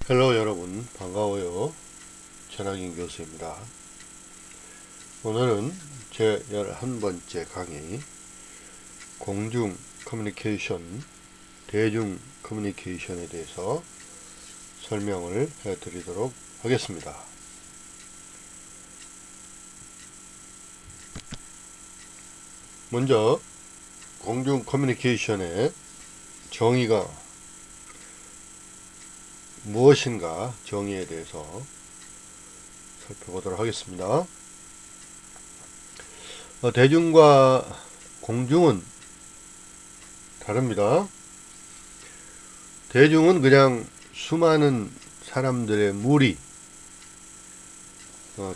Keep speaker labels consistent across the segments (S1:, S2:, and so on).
S1: 헬로 여러분 반가워요. 전학인 교수입니다. 오늘은 제 11번째 강의 공중 커뮤니케이션, 대중 커뮤니케이션에 대해서 설명을 해 드리도록 하겠습니다. 먼저 공중 커뮤니케이션의 정의가 무엇인가 정의에 대해서 살펴보도록 하겠습니다. 대중과 공중은 다릅니다. 대중은 그냥 수많은 사람들의 무리,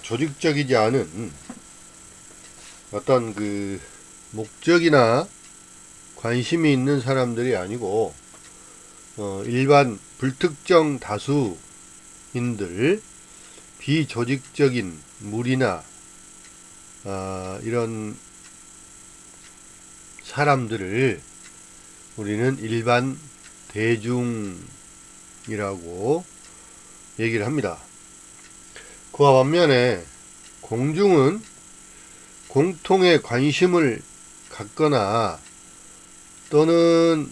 S1: 조직적이지 않은 어떤 그 목적이나 관심이 있는 사람들이 아니고 일반 불특정 다수인들, 비조직적인 무리나 이런 사람들을 우리는 일반 대중이라고 얘기를 합니다. 그와 반면에 공중은 공통의 관심을 갖거나 또는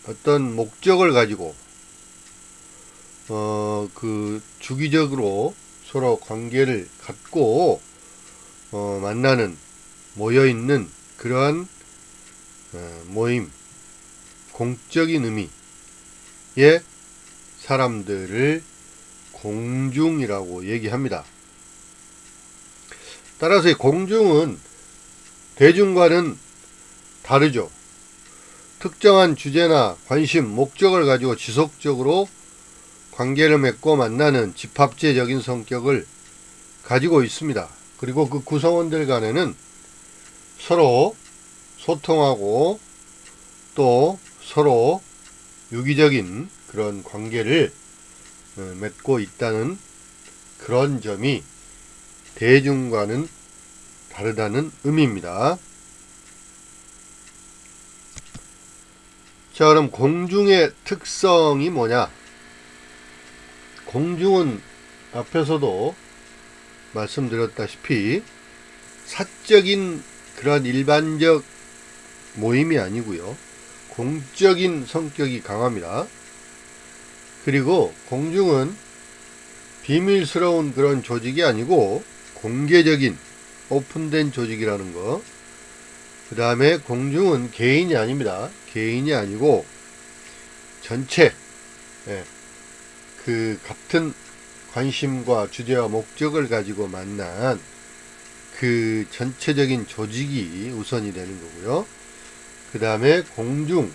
S1: 어떤 목적을 가지고 주기적으로 서로 관계를 갖고 만나는, 모여있는 그러한 모임, 공적인 의미의 사람들을 공중이라고 얘기합니다. 따라서 이 공중은 대중과는 다르죠. 특정한 주제나 관심, 목적을 가지고 지속적으로 관계를 맺고 만나는 집합제적인 성격을 가지고 있습니다. 그리고 그 구성원들 간에는 서로 소통하고 또 서로 유기적인 그런 관계를 맺고 있다는 그런 점이 대중과는 다르다는 의미입니다. 자, 그럼 공중의 특성이 뭐냐? 공중은 앞에서도 말씀드렸다시피 사적인 그런 일반적 모임이 아니고요, 공적인 성격이 강합니다. 그리고 공중은 비밀스러운 그런 조직이 아니고 공개적인 오픈된 조직이라는 거. 그 다음에 공중은 개인이 아닙니다. 개인이 아니고 전체, 그 같은 관심과 주제와 목적을 가지고 만난 그 전체적인 조직이 우선이 되는 거고요. 그 다음에 공중,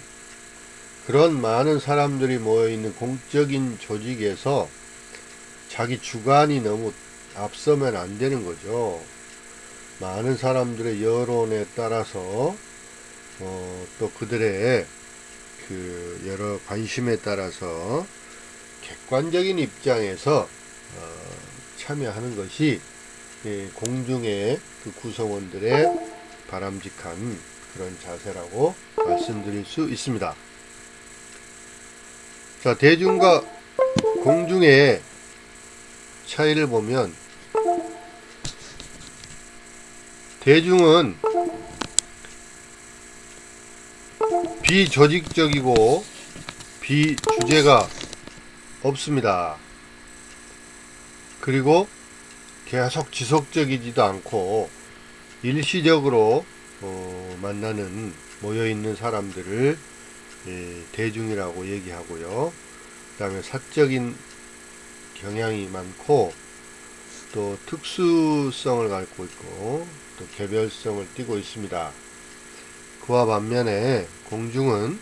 S1: 그런 많은 사람들이 모여있는 공적인 조직에서 자기 주관이 너무 앞서면 안 되는 거죠. 많은 사람들의 여론에 따라서 또 그들의 그 여러 관심에 따라서 객관적인 입장에서 참여하는 것이 공중의 그 구성원들의 바람직한 그런 자세라고 말씀드릴 수 있습니다. 자, 대중과 공중의 차이를 보면, 대중은 비조직적이고 비주제가 없습니다. 그리고 계속 지속적이지도 않고 일시적으로 만나는, 모여있는 사람들을 대중이라고 얘기하고요. 그 다음에 사적인 경향이 많고 또 특수성을 갖고 있고 또 개별성을 띠고 있습니다. 그와 반면에 공중은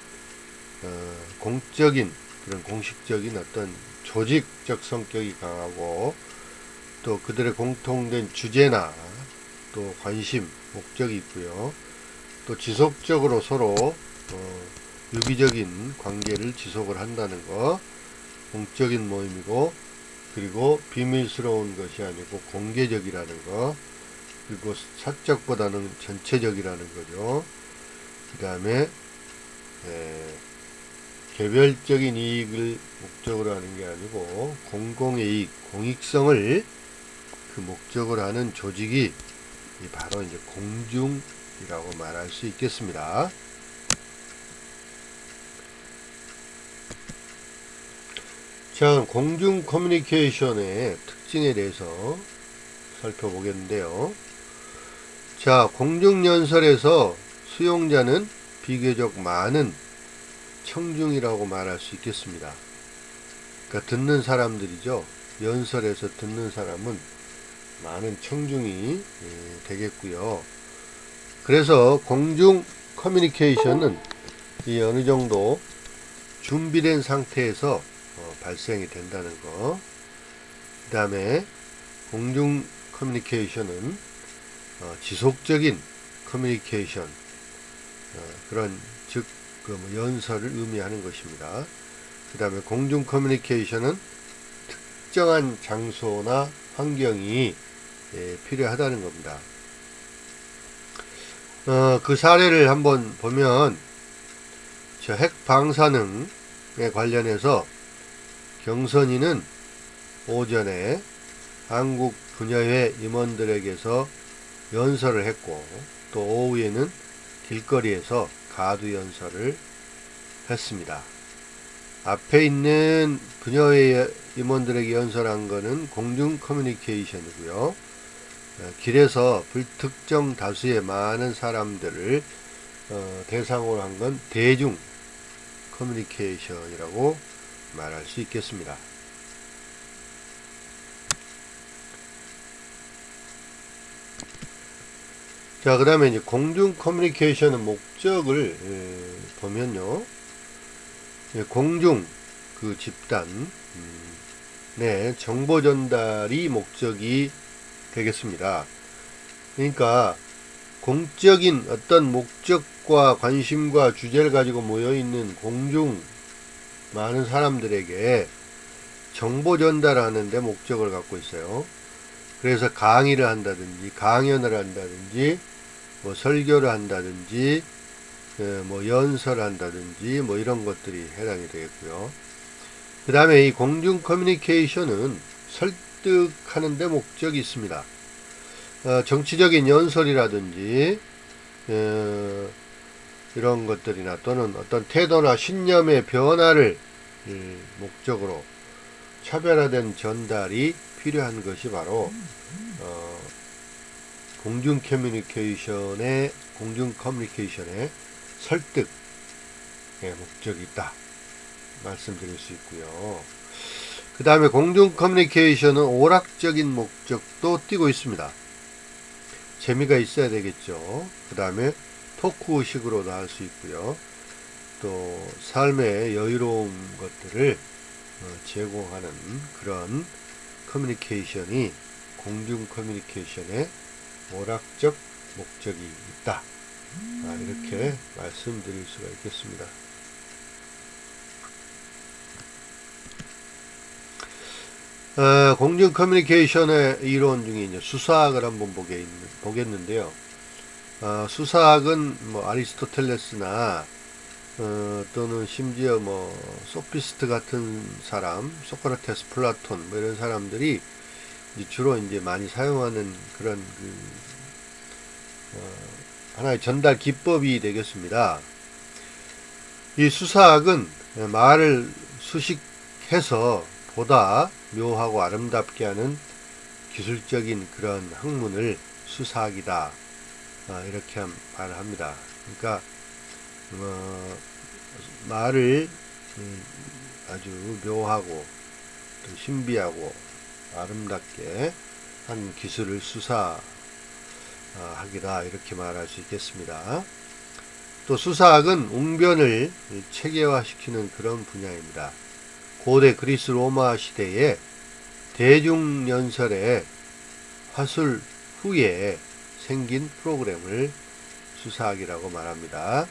S1: 공적인, 그런 공식적인 어떤 조직적 성격이 강하고 또 그들의 공통된 주제나 또 관심, 목적이 있고요. 또 지속적으로 서로 유기적인 관계를 지속을 한다는 거, 공적인 모임이고, 그리고 비밀스러운 것이 아니고 공개적이라는 거, 그리고 사적보다는 전체적이라는 거죠. 그 다음에 개별적인 이익을 목적으로 하는 게 아니고 공공의 이익, 공익성을 그 목적으로 하는 조직이 바로 이제 공중이라고 말할 수 있겠습니다. 자, 공중 커뮤니케이션의 특징에 대해서 살펴보겠는데요. 자, 공중연설에서 수용자는 비교적 많은 청중이라고 말할 수 있겠습니다. 그러니까 듣는 사람들이죠. 연설에서 듣는 사람은 많은 청중이 되겠고요. 그래서 공중 커뮤니케이션은 이 어느 정도 준비된 상태에서 발생이 된다는 거. 그 다음에 공중 커뮤니케이션은 지속적인 커뮤니케이션, 그런 즉 연설을 의미하는 것입니다. 그 다음에 공중 커뮤니케이션은 특정한 장소나 환경이 필요하다는 겁니다. 그 사례를 한번 보면 저 핵 방사능에 관련해서 경선이는 오전에 한국 분야회 임원들에게서 연설을 했고, 또 오후에는 길거리에서 가두 연설을 했습니다. 앞에 있는 분야회 임원들에게 연설한 것은 공중 커뮤니케이션이고요. 길에서 불특정 다수의 많은 사람들을 대상으로 한 건 대중 커뮤니케이션이라고 말할 수 있겠습니다. 자, 그 다음에 이제 공중 커뮤니케이션의 목적을 보면요. 공중, 그 집단, 네, 정보 전달이 목적이 되겠습니다. 그러니까 공적인 어떤 목적과 관심과 주제를 가지고 모여있는 공중 많은 사람들에게 정보 전달하는 데 목적을 갖고 있어요. 그래서 강의를 한다든지 강연을 한다든지 뭐 설교를 한다든지 뭐 연설을 한다든지 뭐 이런 것들이 해당이 되겠고요. 그 다음에 이 공중 커뮤니케이션은 설득하는 데 목적이 있습니다. 정치적인 연설이라든지 이런 것들이나 또는 어떤 태도나 신념의 변화를 목적으로 차별화된 전달이 필요한 것이 바로 공중 커뮤니케이션의 설득의 목적이 있다 말씀드릴 수 있고요. 그 다음에 공중 커뮤니케이션은 오락적인 목적도 띠고 있습니다. 재미가 있어야 되겠죠. 그 다음에 토크식으로도 할 수 있고요. 또 삶의 여유로운 것들을 제공하는 그런 커뮤니케이션이 공중 커뮤니케이션의 오락적 목적이 있다. 이렇게 말씀드릴 수가 있겠습니다. 공중 커뮤니케이션의 이론 중에 이제 수사학을 한번 보겠는데요. 수사학은 뭐 아리스토텔레스나 또는 심지어 뭐 소피스트 같은 사람, 소크라테스, 플라톤 뭐 이런 사람들이 이제 주로 이제 많이 사용하는 그런 하나의 전달 기법이 되겠습니다. 이 수사학은 말을 수식해서 보다 묘하고 아름답게 하는 기술적인 그런 학문을 수사학이다. 이렇게 말을 합니다. 그러니까 말을 아주 묘하고 또 신비하고 아름답게 한 기술을 수사학이다. 이렇게 말할 수 있겠습니다. 또 수사학은 웅변을 체계화시키는 그런 분야입니다. 고대 그리스 로마 시대에 대중연설의 화술 후에 생긴 프로그램을 수사학이라고 말합니다.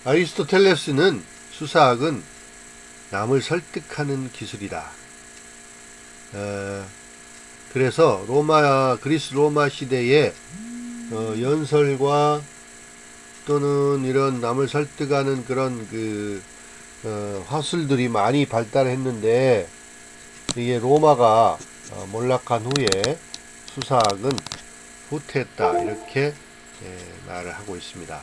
S1: 아리스토텔레스는 수사학은 남을 설득하는 기술이다. 그래서 그리스 로마 시대에 연설과 또는 이런 남을 설득하는 그런 화술들이 많이 발달했는데 이게 로마가 몰락한 후에 수사학은 후퇴했다 이렇게 말을 하고 있습니다.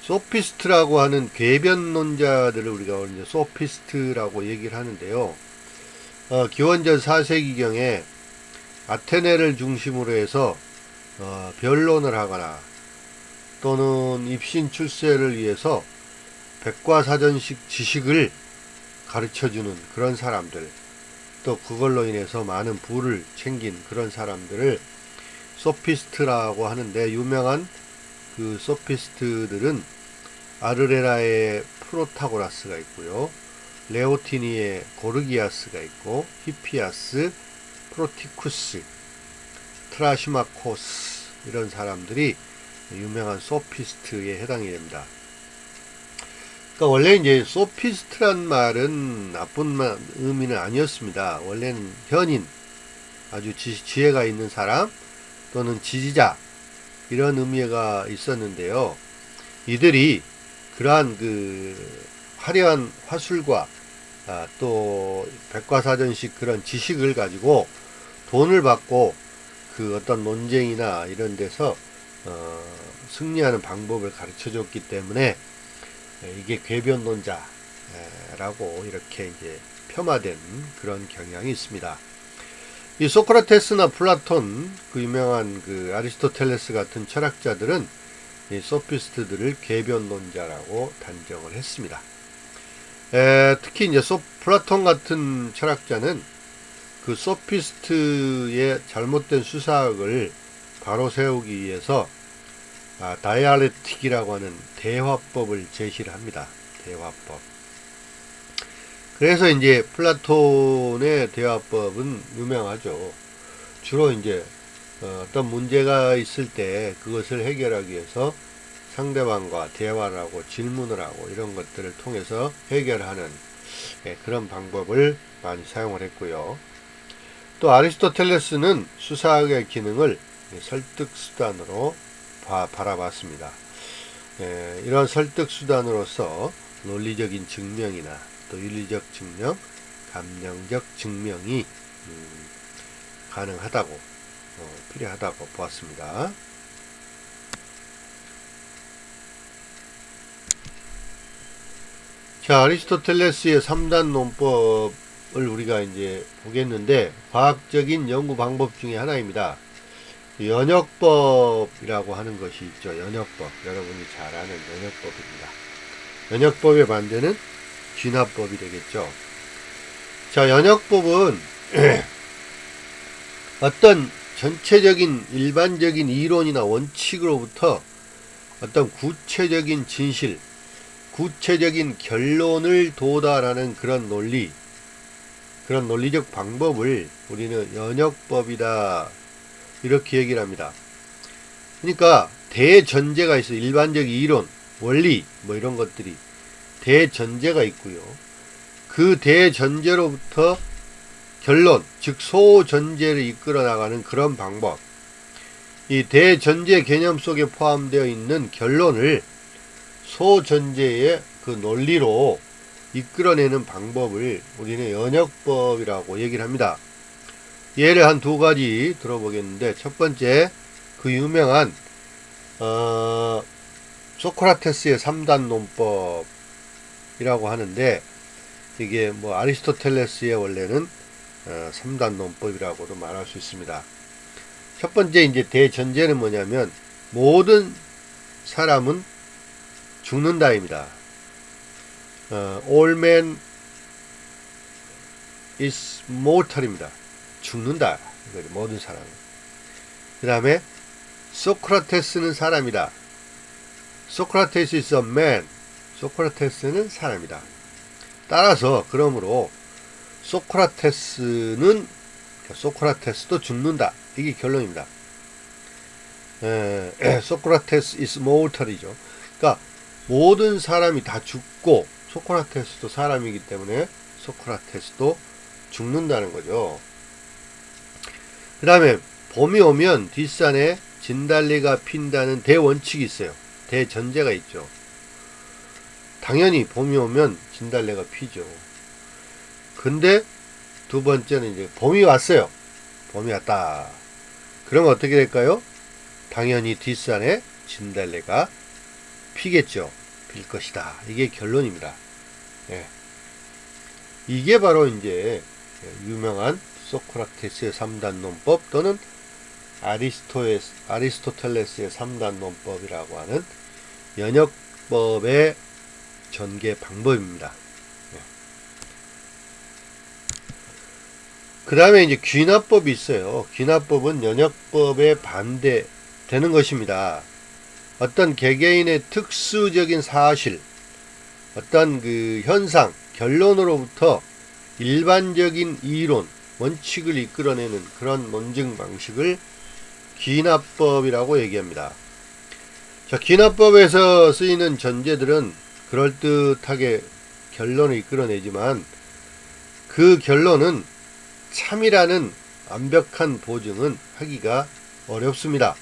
S1: 소피스트라고 하는 궤변론자들을 우리가 이제 소피스트라고 얘기를 하는데요. 기원전 4세기경에 아테네를 중심으로 해서 변론을 하거나 또는 입신 출세를 위해서 백과사전식 지식을 가르쳐주는 그런 사람들, 또 그걸로 인해서 많은 부를 챙긴 그런 사람들을 소피스트라고 하는데, 유명한 그 소피스트들은 아르레라의 프로타고라스가 있고요, 레오티니의 고르기아스가 있고, 히피아스, 프로티쿠스, 트라시마코스, 이런 사람들이 유명한 소피스트에 해당이 됩니다. 그러니까 원래 이제 소피스트란 말은 나쁜 의미는 아니었습니다. 원래는 현인, 아주 지혜가 있는 사람 또는 지지자, 이런 의미가 있었는데요. 이들이 그러한 그 화려한 화술과 또 백과사전식 그런 지식을 가지고 돈을 받고 그 어떤 논쟁이나 이런 데서 승리하는 방법을 가르쳐 줬기 때문에 이게 궤변론자라고 이렇게 이제 폄하된 그런 경향이 있습니다. 이 소크라테스나 플라톤, 그 유명한 그 아리스토텔레스 같은 철학자들은 이 소피스트들을 궤변론자라고 단정을 했습니다. 특히 이제 플라톤 같은 철학자는 그 소피스트의 잘못된 수사학을 바로 세우기 위해서 다이알렉틱이라고 하는 대화법을 제시를 합니다. 대화법. 그래서 이제 플라톤의 대화법은 유명하죠. 주로 이제 어떤 문제가 있을 때 그것을 해결하기 위해서 상대방과 대화를 하고 질문을 하고 이런 것들을 통해서 해결하는 그런 방법을 많이 사용을 했고요. 또 아리스토텔레스는 수사학의 기능을 설득 수단으로 바라봤습니다. 이런 설득 수단으로서 논리적인 증명이나 또 윤리적 증명, 감정적 증명이 가능하다고 필요하다고 보았습니다. 자, 아리스토텔레스의 3단 논법을 우리가 이제 보겠는데, 과학적인 연구 방법 중에 하나입니다. 연역법이라고 하는 것이 있죠. 연역법. 여러분이 잘 아는 연역법입니다. 연역법의 반대는 진화법이 되겠죠. 자, 연역법은 어떤 전체적인 일반적인 이론이나 원칙으로부터 어떤 구체적인 진실, 구체적인 결론을 도달하는 그런 논리, 그런 논리적 방법을 우리는 연역법이다 이렇게 얘기를 합니다. 그러니까 대전제가 있어요. 일반적 이론, 원리 뭐 이런 것들이 대전제가 있고요. 그 대전제로부터 결론, 즉 소전제를 이끌어 나가는 그런 방법, 이 대전제 개념 속에 포함되어 있는 결론을 소전제의 그 논리로 이끌어내는 방법을 우리는 연역법이라고 얘기를 합니다. 예를 한 두 가지 들어보겠는데, 첫 번째 그 유명한 소크라테스의 3단 논법이라고 하는데, 이게 뭐 아리스토텔레스의 원래는 3단 논법이라고도 말할 수 있습니다. 첫 번째 이제 대전제는 뭐냐면 모든 사람은 죽는다입니다. All men is mortal입니다. 죽는다. 모든 사람은. 그 다음에 소크라테스는 사람이다. Socrates is a man. 소크라테스는 사람이다. 따라서 그러므로 소크라테스도 죽는다. 이게 결론입니다. Socrates is mortal이죠. 그러니까 모든 사람이 다 죽고 소크라테스도 사람이기 때문에 소크라테스도 죽는다는 거죠. 그 다음에 봄이 오면 뒷산에 진달래가 핀다는 대원칙이 있어요. 대전제가 있죠. 당연히 봄이 오면 진달래가 피죠. 근데 두 번째는 이제 봄이 왔어요. 봄이 왔다. 그러면 어떻게 될까요? 당연히 뒷산에 진달래가 피겠죠. 필 것이다. 이게 결론입니다. 예. 이게 바로 이제 유명한 소크라테스의 3단 논법 또는 아리스토텔레스의 3단 논법이라고 하는 연역법의 전개 방법입니다. 그 다음에 이제 귀납법이 있어요. 귀납법은 연역법에 반대되는 것입니다. 어떤 개개인의 특수적인 사실, 어떤 그 현상, 결론으로부터 일반적인 이론, 원칙을 이끌어내는 그런 논증 방식을 귀납법이라고 얘기합니다. 자, 귀납법에서 쓰이는 전제들은 그럴듯하게 결론을 이끌어내지만 그 결론은 참이라는 완벽한 보증은 하기가 어렵습니다.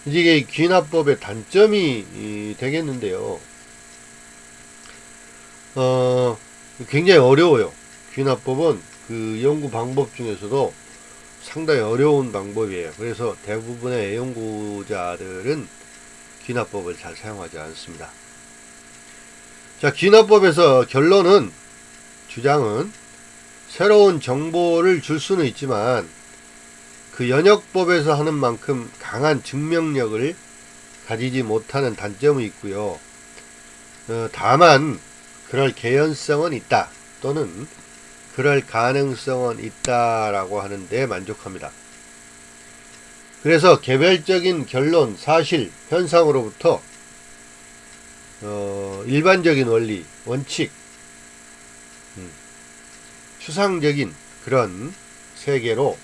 S1: 이게 귀납법의 단점이 되겠는데요. 굉장히 어려워요. 귀납법은 그 연구 방법 중에서도 상당히 어려운 방법이에요. 그래서 대부분의 연구자들은 귀납법을 잘 사용하지 않습니다. 자, 귀납법에서 주장은 새로운 정보를 줄 수는 있지만 그 연역법에서 하는 만큼 강한 증명력을 가지지 못하는 단점이 있고요. 다만 그럴 개연성은 있다 또는 그럴 가능성은 있다라고 하는데 만족합니다. 그래서 개별적인 결론, 사실, 현상으로부터 일반적인 원리, 원칙, 추상적인 그런 세계로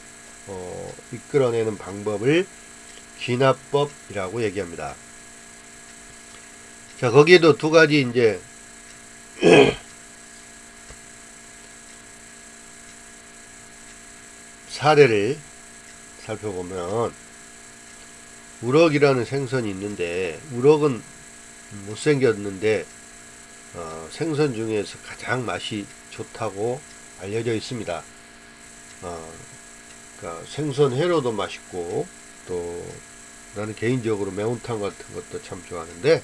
S1: 이끌어내는 방법을 귀납법이라고 얘기합니다. 자, 거기에도 두 가지 이제 사례를 살펴보면 우럭이라는 생선이 있는데 우럭은 못생겼는데 생선 중에서 가장 맛이 좋다고 알려져 있습니다. 그러니까 생선 회로도 맛있고 또 나는 개인적으로 매운탕 같은 것도 참 좋아하는데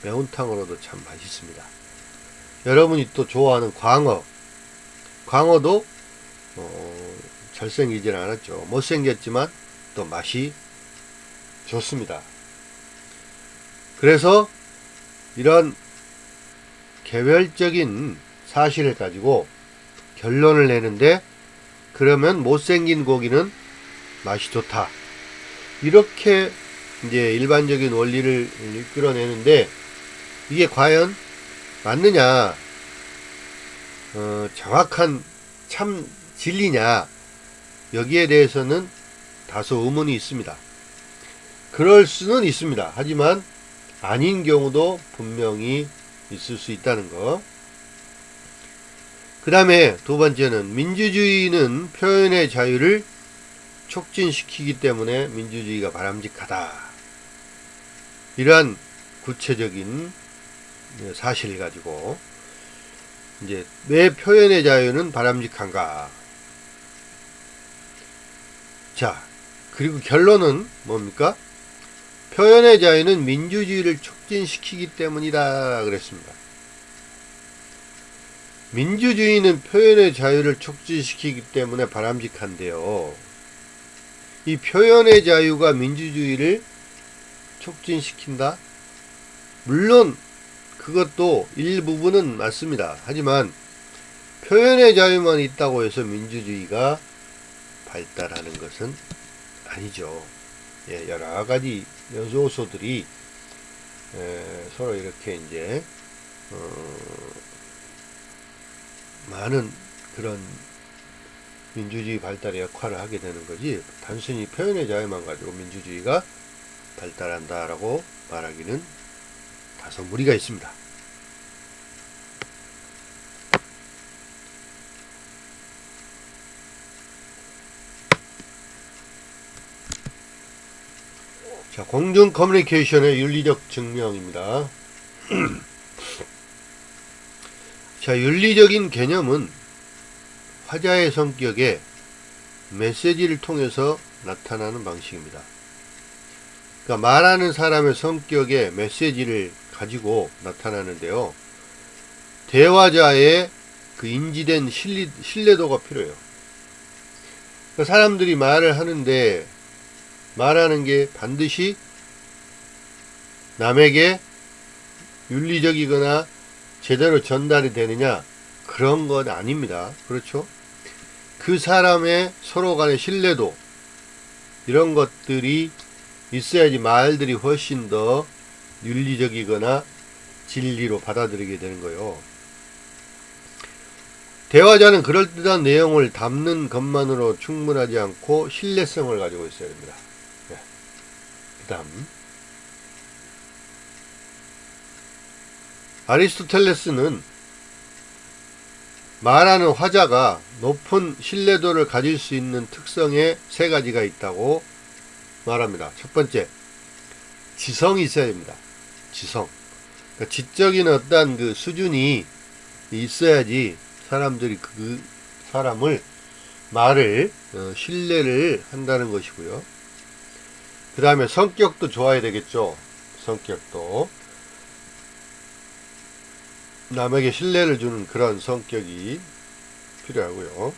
S1: 매운탕으로도 참 맛있습니다. 여러분이 또 좋아하는 광어도 잘생기진 않았죠. 못생겼지만 또 맛이 좋습니다. 그래서 이런 개별적인 사실을 가지고 결론을 내는데 그러면 못생긴 고기는 맛이 좋다. 이렇게 이제 일반적인 원리를 이끌어내는데 이게 과연 맞느냐, 정확한 참 진리냐, 여기에 대해서는 다소 의문이 있습니다. 그럴 수는 있습니다. 하지만 아닌 경우도 분명히 있을 수 있다는 거. 그 다음에 두 번째는 민주주의는 표현의 자유를 촉진시키기 때문에 민주주의가 바람직하다. 이러한 구체적인 사실을 가지고 이제 왜 표현의 자유는 바람직한가. 자, 그리고 결론은 뭡니까? 표현의 자유는 민주주의를 촉진시키기 때문이다 그랬습니다. 민주주의는 표현의 자유를 촉진시키기 때문에 바람직한데요. 이 표현의 자유가 민주주의를 촉진시킨다? 물론 그것도 일부분은 맞습니다. 하지만 표현의 자유만 있다고 해서 민주주의가 발달하는 것은 아니죠. 예, 여러 가지 요소들이 서로 이렇게 이제 많은 그런 민주주의 발달의 역할을 하게 되는 거지 단순히 표현의 자유만 가지고 민주주의가 발달한다라고 말하기는 다소 무리가 있습니다. 자, 공중 커뮤니케이션의 윤리적 증명입니다. 자, 윤리적인 개념은 화자의 성격에 메시지를 통해서 나타나는 방식입니다. 그러니까 말하는 사람의 성격에 메시지를 가지고 나타나는데요. 대화자의 그 인지된 신뢰도가 필요해요. 그러니까 사람들이 말을 하는데 말하는 게 반드시 남에게 윤리적이거나 제대로 전달이 되느냐, 그런 건 아닙니다. 그렇죠? 그 사람의 서로 간의 신뢰도, 이런 것들이 있어야지 말들이 훨씬 더 윤리적이거나 진리로 받아들이게 되는 거예요. 대화자는 그럴듯한 내용을 담는 것만으로 충분하지 않고 신뢰성을 가지고 있어야 됩니다. 네. 그 다음, 아리스토텔레스는 말하는 화자가 높은 신뢰도를 가질 수 있는 특성에 세 가지가 있다고 말합니다. 첫 번째, 지성이 있어야 됩니다. 지성. 그러니까 지적인 어떤 그 수준이 있어야지 사람들이 그 사람을 말을 신뢰를 한다는 것이고요. 그 다음에 성격도 좋아야 되겠죠. 성격도 남에게 신뢰를 주는 그런 성격이 필요하고요.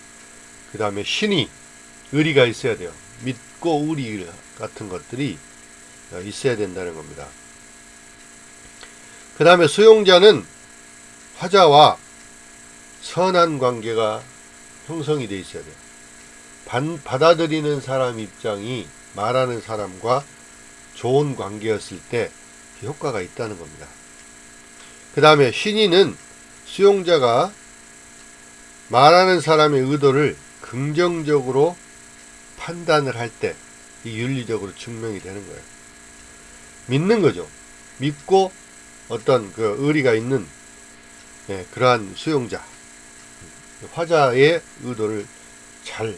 S1: 그 다음에 신의, 의리가 있어야 돼요. 믿고 의리 같은 것들이 있어야 된다는 겁니다. 그 다음에 수용자는 화자와 선한 관계가 형성이 되어 있어야 돼요. 받아들이는 사람 입장이 말하는 사람과 좋은 관계였을 때 효과가 있다는 겁니다. 그 다음에 신의는 수용자가 말하는 사람의 의도를 긍정적으로 판단을 할 때 이 윤리적으로 증명이 되는 거예요. 믿는 거죠. 믿고 어떤 그 의리가 있는 그러한 수용자, 화자의 의도를 잘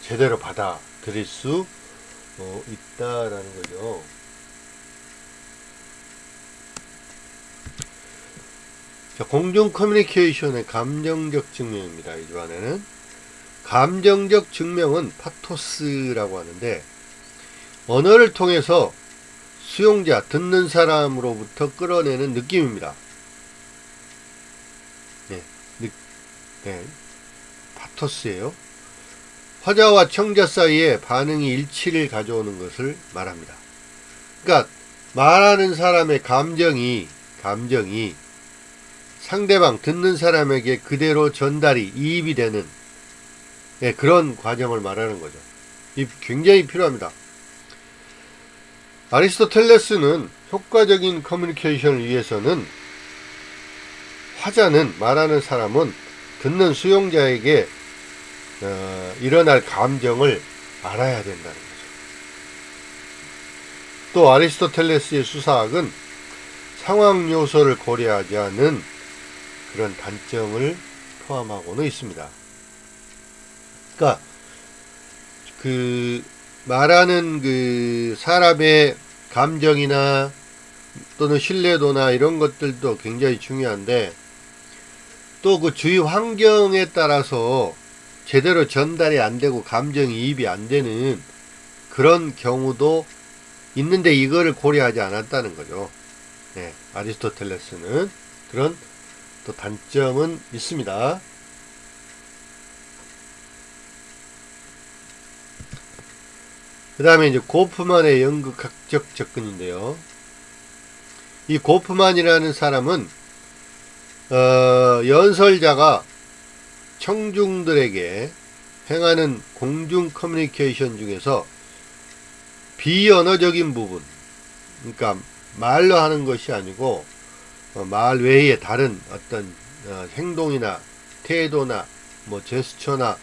S1: 제대로 받아들일 수 있다라는 거죠. 자, 공중 커뮤니케이션의 감정적 증명입니다. 이 조안에는 감정적 증명은 파토스라고 하는데, 언어를 통해서 수용자, 듣는 사람으로부터 끌어내는 느낌입니다. 파토스예요. 화자와 청자 사이에 반응이 일치를 가져오는 것을 말합니다. 그러니까 말하는 사람의 감정이 상대방, 듣는 사람에게 그대로 전달이, 이입이 되는 그런 과정을 말하는 거죠. 이 굉장히 필요합니다. 아리스토텔레스는 효과적인 커뮤니케이션을 위해서는 화자는, 말하는 사람은 듣는 수용자에게 일어날 감정을 알아야 된다는 거죠. 또 아리스토텔레스의 수사학은 상황 요소를 고려하지 않은 그런 단점을 포함하고는 있습니다. 그러니까 그 말하는 그 사람의 감정이나 또는 신뢰도나 이런 것들도 굉장히 중요한데, 또 그 주위 환경에 따라서 제대로 전달이 안 되고 감정이입이 안 되는 그런 경우도 있는데 이거를 고려하지 않았다는 거죠. 아리스토텔레스는 그런 또 단점은 있습니다. 그 다음에 이제 고프만의 연극학적 접근인데요. 이 고프만이라는 사람은 연설자가 청중들에게 행하는 공중 커뮤니케이션 중에서 비언어적인 부분, 그러니까 말로 하는 것이 아니고 말 외에 다른 어떤 행동이나 태도나 뭐 제스처나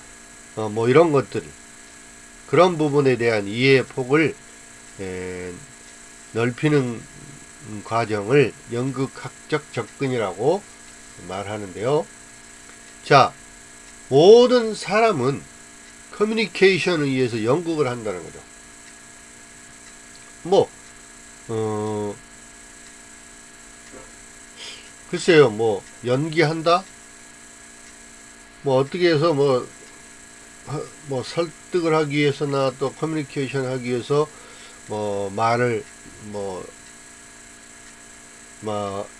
S1: 뭐 이런 것들, 그런 부분에 대한 이해의 폭을 넓히는 과정을 연극학적 접근이라고 말하는데요. 자, 모든 사람은 커뮤니케이션을 위해서 연극을 한다는 거죠. 글쎄요, 뭐 연기한다, 뭐 어떻게 해서 뭐 설득을 하기 위해서나 또 커뮤니케이션 하기 위해서 뭐 말을 뭐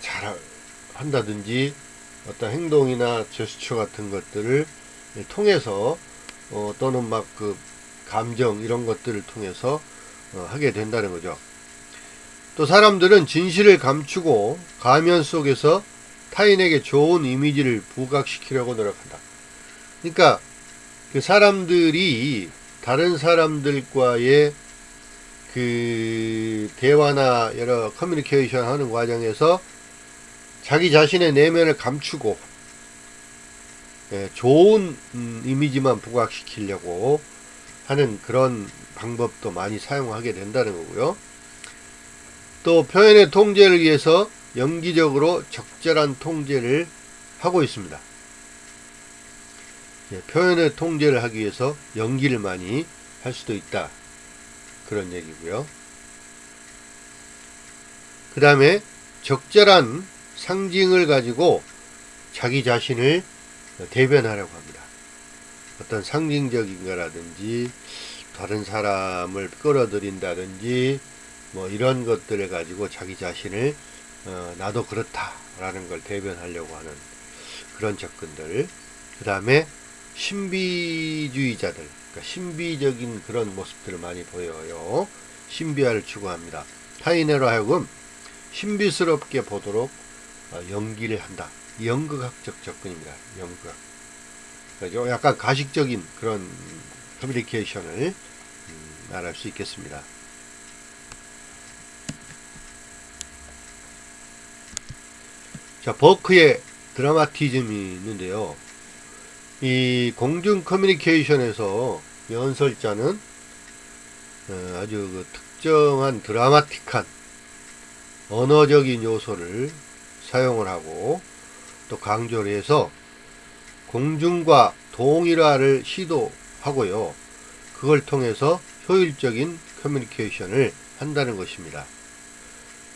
S1: 잘 한다든지 어떤 행동이나 제스처 같은 것들을 통해서 또는 막 그 감정 이런 것들을 통해서 하게 된다는 거죠. 또 사람들은 진실을 감추고 가면 속에서 타인에게 좋은 이미지를 부각시키려고 노력한다. 그러니까 그 사람들이 다른 사람들과의 그 대화나 여러 커뮤니케이션 하는 과정에서 자기 자신의 내면을 감추고 좋은 이미지만 부각시키려고 하는 그런 방법도 많이 사용하게 된다는 거고요. 또 표현의 통제를 위해서 연기적으로 적절한 통제를 하고 있습니다. 표현의 통제를 하기 위해서 연기를 많이 할 수도 있다, 그런 얘기고요. 그 다음에 적절한 상징을 가지고 자기 자신을 대변하려고 합니다. 어떤 상징적인 거라든지 다른 사람을 끌어들인다든지 뭐 이런 것들을 가지고 자기 자신을 나도 그렇다라는 걸 대변하려고 하는 그런 접근들. 그 다음에 신비주의자들, 그러니까 신비적인 그런 모습들을 많이 보여요. 신비화를 추구합니다. 타인으로 하여금 신비스럽게 보도록 연기를 한다. 연극학적 접근입니다. 연극학. 그러니까 약간 가식적인 그런 커뮤니케이션을 말할 수 있겠습니다. 자, 버크의 드라마티즘이 있는데요. 이 공중 커뮤니케이션에서 연설자는 아주 그 특정한 드라마틱한 언어적인 요소를 사용을 하고 또 강조를 해서 공중과 동일화를 시도하고요. 그걸 통해서 효율적인 커뮤니케이션을 한다는 것입니다.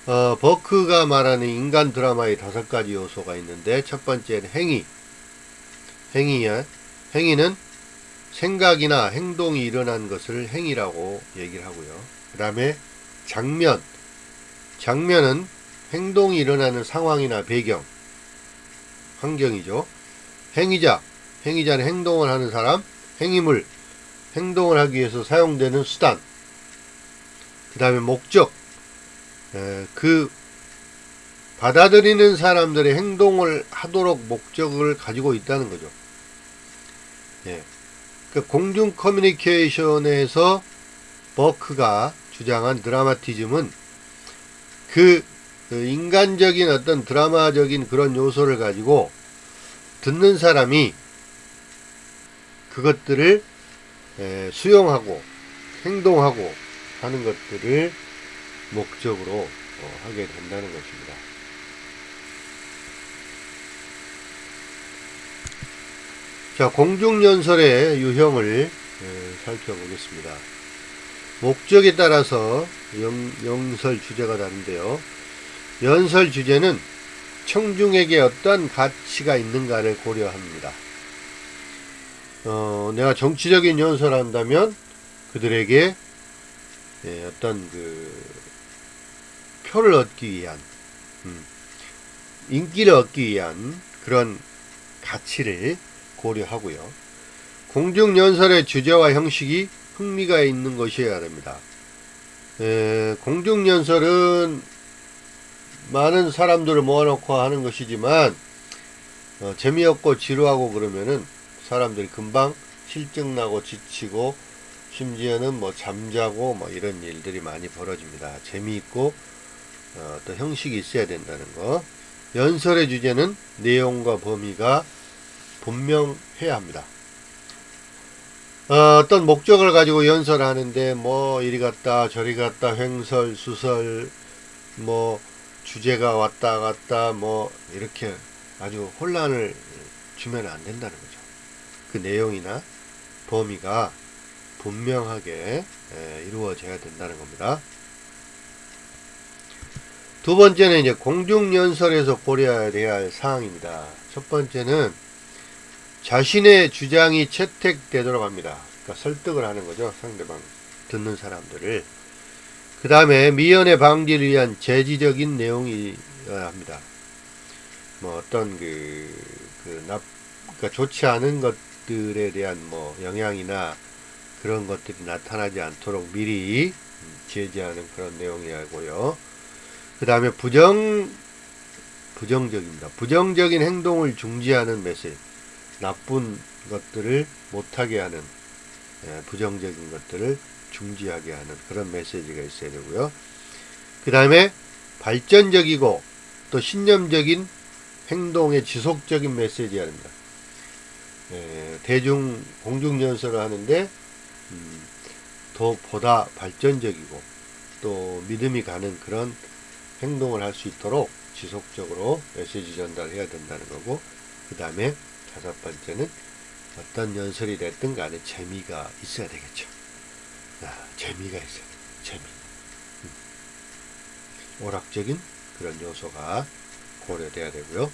S1: 버크가 말하는 인간 드라마의 5가지 요소가 있는데, 첫 번째는 행위는 생각이나 행동이 일어난 것을 행위라고 얘기를 하고요. 그 다음에 장면은 행동이 일어나는 상황이나 배경, 환경이죠. 행위자는 행동을 하는 사람, 행위물, 행동을 하기 위해서 사용되는 수단. 그 다음에 목적, 그 받아들이는 사람들의 행동을 하도록 목적을 가지고 있다는 거죠. 그 공중 커뮤니케이션에서 버크가 주장한 드라마티즘은 그 인간적인 어떤 드라마적인 그런 요소를 가지고 듣는 사람이 그것들을 수용하고 행동하고 하는 것들을 목적으로 하게 된다는 것입니다. 자, 공중연설의 유형을 살펴보겠습니다. 목적에 따라서 연설 주제가 다른데요. 연설 주제는 청중에게 어떤 가치가 있는가를 고려합니다. 내가 정치적인 연설을 한다면 그들에게 어떤 그 표를 얻기 위한, 인기를 얻기 위한 그런 가치를 고려하고요. 공중연설의 주제와 형식이 흥미가 있는 것이어야 됩니다. 공중연설은 많은 사람들을 모아놓고 하는 것이지만 재미없고 지루하고 그러면은 사람들이 금방 실증나고 지치고 심지어는 뭐 잠자고 뭐 이런 일들이 많이 벌어집니다. 재미있고 또 형식이 있어야 된다는 거. 연설의 주제는 내용과 범위가 분명해야 합니다. 어떤 목적을 가지고 연설을 하는데 뭐 이리 갔다 저리 갔다 횡설 수설 뭐 주제가 왔다 갔다 뭐 이렇게 아주 혼란을 주면 안 된다는 거죠. 그 내용이나 범위가 분명하게 이루어져야 된다는 겁니다. 두 번째는 이제 공중연설에서 고려해야 할 사항입니다. 첫 번째는 자신의 주장이 채택되도록 합니다. 그러니까 설득을 하는 거죠. 상대방, 듣는 사람들을. 그 다음에 미연의 방지를 위한 제지적인 내용이어야 합니다. 뭐 어떤 그러니까 좋지 않은 것들에 대한 뭐 영향이나 그런 것들이 나타나지 않도록 미리 제지하는 그런 내용이고요. 그 다음에 부정적입니다. 부정적인 행동을 중지하는 메시지. 나쁜 것들을 못하게 하는, 부정적인 것들을 중지하게 하는 그런 메시지가 있어야 되고요. 그 다음에 발전적이고 또 신념적인 행동의 지속적인 메시지가 됩니다. 공중연설을 하는데 더 보다 발전적이고 또 믿음이 가는 그런 행동을 할 수 있도록 지속적으로 메시지 전달해야 된다는 거고, 그 다음에 다섯 번째는 어떤 연설이 됐든 간에 재미가 있어야 되겠죠. 재미가 있어야 돼요. 재미. 오락적인 그런 요소가 고려돼야 되고요.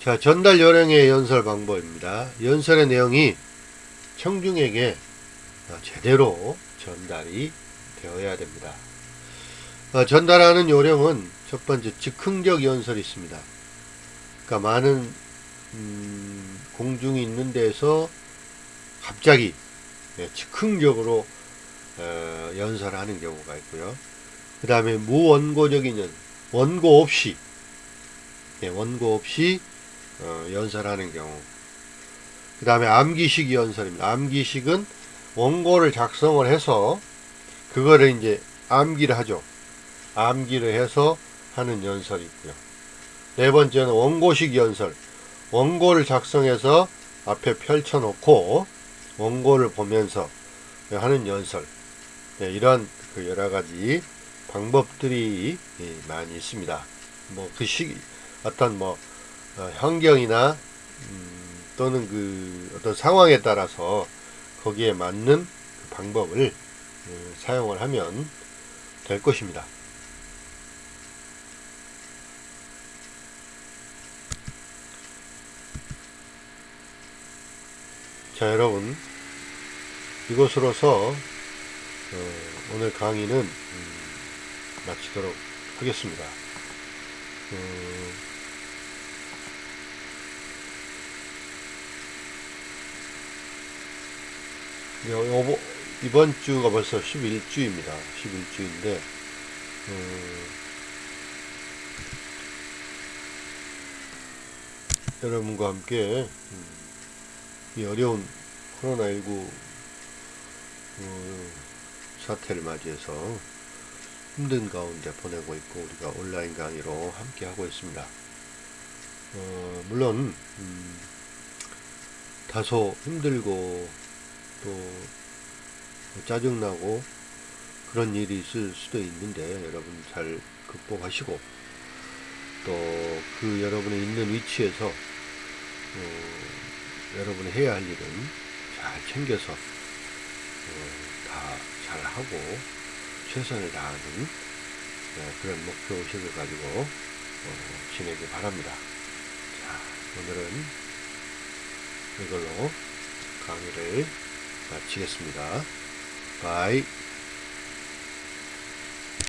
S1: 자, 전달 요령의 연설 방법입니다. 연설의 내용이 청중에게 제대로 전달이 되어야 됩니다. 전달하는 요령은 첫 번째 즉흥적 연설이 있습니다. 그러니까 많은 공중이 있는 데서 갑자기 즉흥적으로 연설하는 경우가 있고요. 그 다음에 무원고적인 원고 없이 연설하는 경우. 그 다음에 암기식 연설입니다. 암기식은 원고를 작성을 해서 그거를 이제 암기를 하죠. 암기를 해서 하는 연설이 있고요. 네 번째는 원고식 연설. 원고를 작성해서 앞에 펼쳐놓고 원고를 보면서 하는 연설. 이런 그 여러 가지 방법들이 많이 있습니다. 뭐 그 어떤 환경이나 또는 그 어떤 상황에 따라서 거기에 맞는 그 방법을 사용을 하면 될 것입니다. 자, 여러분, 이것으로서 오늘 강의는 마치도록 하겠습니다. 이번 주가 벌써 11주입니다. 11주인데 여러분과 함께 이 어려운 코로나19 사태를 맞이해서 힘든 가운데 보내고 있고, 우리가 온라인 강의로 함께 하고 있습니다. 물론 다소 힘들고 또 짜증나고 그런 일이 있을 수도 있는데 여러분 잘 극복하시고, 또 그 여러분의 있는 위치에서 여러분이 해야 할 일은 잘 챙겨서 다 잘하고 최선을 다하는 그런 목표의식을 가지고 지내기 바랍니다. 자, 오늘은 이걸로 강의를 마치겠습니다. 바이.